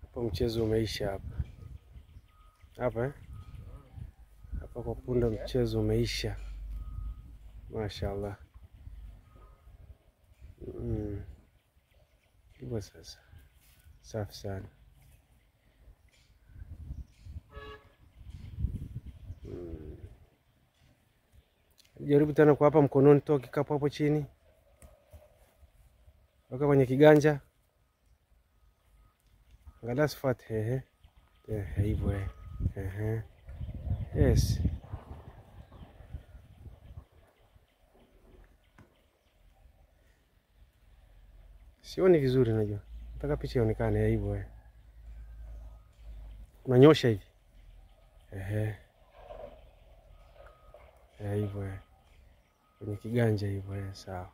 Hapo mchezo umeisha hapa. Hapa hapa kwa punda mchezo umeisha. Mashaallah. Hivyo sasa. Safi sana. Jaribu tena kwa hapa mkononi, toa kikapu hapo chini. Weka kwenye kiganja. Angalia sifuate, hivyo Yes. Sioni vizuri najua. Nataka picha ionekane hivyo Unanyosha hivi. Hivyo. Kwenye kiganja hivyo sawa.